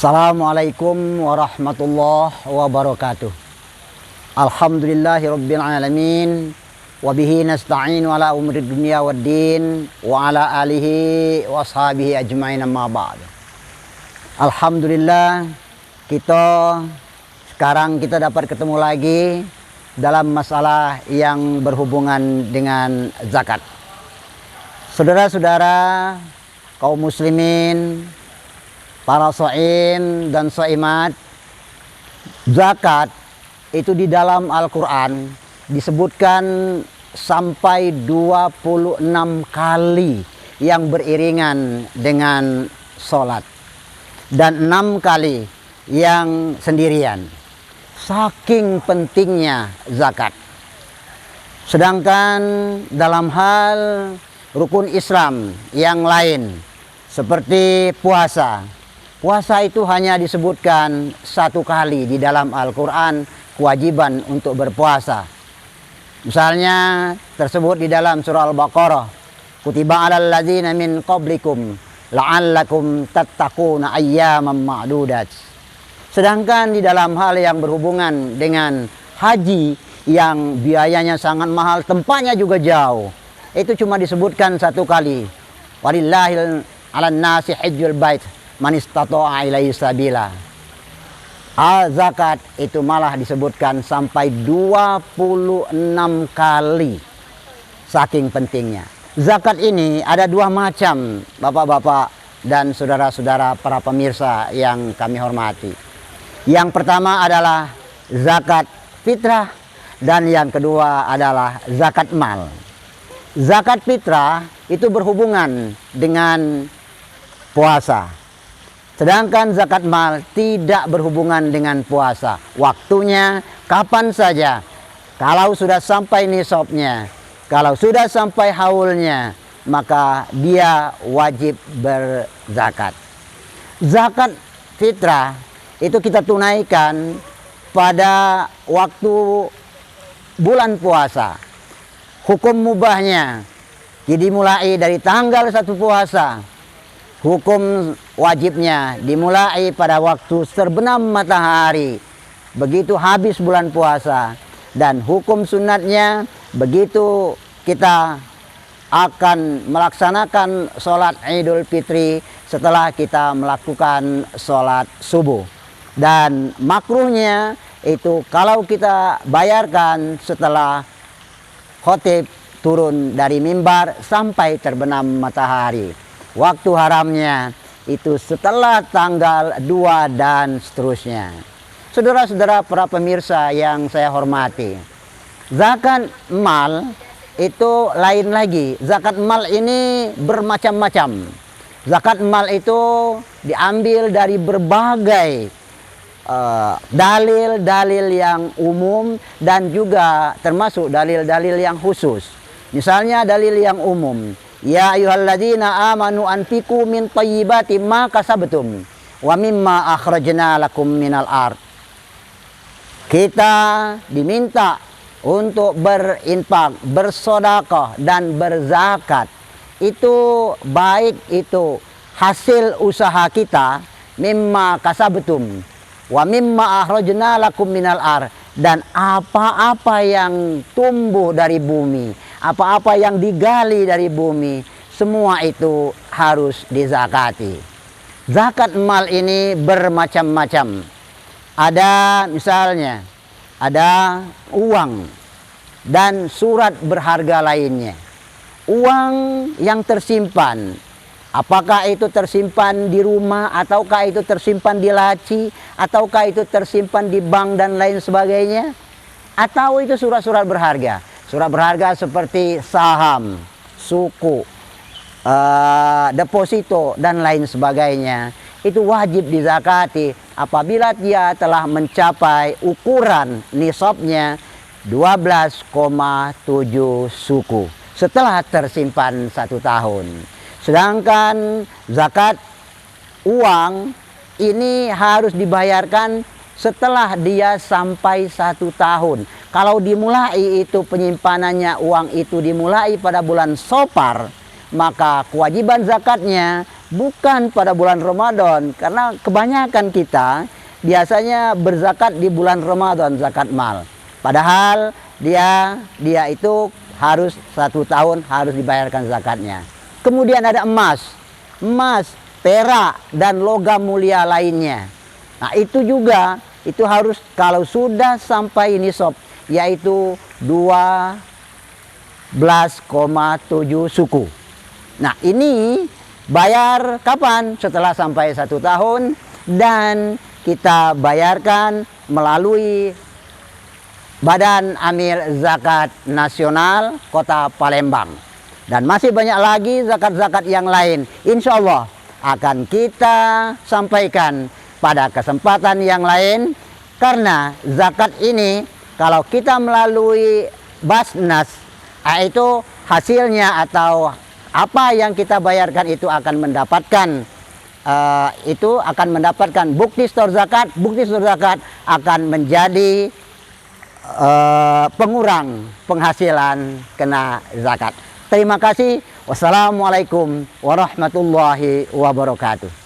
Assalamualaikum warahmatullahi wabarakatuh. Alhamdulillahirabbil alamin wa bihi nasta'in ala umuri dunya waddin wa ala alihi wa sahbihi ajmain amma ba'd. Alhamdulillah, sekarang kita dapat ketemu lagi dalam masalah yang berhubungan dengan zakat. Saudara-saudara kaum muslimin, para shaim dan shaimat, zakat itu di dalam Al-Quran disebutkan sampai 26 kali yang beriringan dengan sholat dan 6 kali yang sendirian. Saking pentingnya zakat. Sedangkan dalam hal rukun Islam yang lain seperti puasa, puasa itu hanya disebutkan 1 kali di dalam Al-Quran, kewajiban untuk berpuasa. Misalnya tersebut di dalam surah Al-Baqarah, kutiba 'alal ladzina min qablikum la'allakum tattaquna ayyaman ma'dudat. Sedangkan di dalam hal yang berhubungan dengan haji yang biayanya sangat mahal, tempatnya juga jauh, itu cuma disebutkan 1 kali. Walillahil 'alan nasi hajjul bait man istata'a ilaihi sabila. Zakat itu malah disebutkan sampai 26 kali. Saking pentingnya. Zakat ini ada 2 macam, bapak-bapak dan saudara-saudara para pemirsa yang kami hormati. Yang pertama adalah zakat fitrah dan yang kedua adalah zakat mal. Zakat fitrah itu berhubungan dengan puasa. Sedangkan zakat mal tidak berhubungan dengan puasa. Waktunya kapan saja. Kalau sudah sampai nisabnya, kalau sudah sampai haulnya, maka dia wajib berzakat. Zakat fitrah itu kita tunaikan pada waktu bulan puasa. Hukum mubahnya jadi mulai dari tanggal 1 puasa. Hukum wajibnya dimulai pada waktu terbenam matahari, begitu habis bulan puasa. Dan hukum sunatnya begitu kita akan melaksanakan sholat Idul Fitri setelah kita melakukan sholat subuh. Dan makruhnya itu kalau kita bayarkan setelah khotib turun dari mimbar sampai terbenam matahari. Waktu haramnya itu setelah tanggal 2 dan seterusnya. Saudara-saudara para pemirsa yang saya hormati, zakat mal itu lain lagi. Zakat mal ini bermacam-macam. Zakat mal itu diambil dari berbagai dalil-dalil yang umum dan juga termasuk dalil-dalil yang khusus. Misalnya dalil yang umum, ya ayyuhalladzina amanu anfiqu min thayyibati ma kasabtum wa mimma akhrajna lakum minal ard. Kita diminta untuk berinfak, bersedekah dan berzakat. Itu baik itu hasil usaha kita, mimma kasabtum wa mimma akhrajna lakum minal ard, dan apa-apa yang tumbuh dari bumi, apa-apa yang digali dari bumi, semua itu harus dizakati. Zakat mal ini bermacam-macam. Ada misalnya, ada uang dan surat berharga lainnya. Uang yang tersimpan, apakah itu tersimpan di rumah, ataukah itu tersimpan di laci, ataukah itu tersimpan di bank dan lain sebagainya, atau itu surat-surat berharga. Surat berharga seperti saham, suku, deposito dan lain sebagainya, itu wajib dizakati apabila dia telah mencapai ukuran nisabnya 12,7 suku setelah tersimpan 1 tahun. Sedangkan zakat uang ini harus dibayarkan setelah dia sampai 1 tahun. Kalau dimulai itu penyimpanannya, uang itu dimulai pada bulan Safar, maka kewajiban zakatnya bukan pada bulan Ramadan, karena kebanyakan kita biasanya berzakat di bulan Ramadan, zakat mal. Padahal dia itu harus 1 tahun harus dibayarkan zakatnya. Kemudian ada emas, perak dan logam mulia lainnya. Nah itu juga itu harus kalau sudah sampai nisab, yaitu 12,7 suku. Nah ini bayar kapan? Setelah sampai 1 tahun, dan kita bayarkan melalui Badan Amil Zakat Nasional Kota Palembang. Dan masih banyak lagi zakat-zakat yang lain. Insya Allah akan kita sampaikan pada kesempatan yang lain, karena zakat ini kalau kita melalui Basnas, itu hasilnya atau apa yang kita bayarkan itu akan mendapatkan bukti store zakat. Bukti store zakat akan menjadi pengurang penghasilan kena zakat. Terima kasih. Wassalamualaikum warahmatullahi wabarakatuh.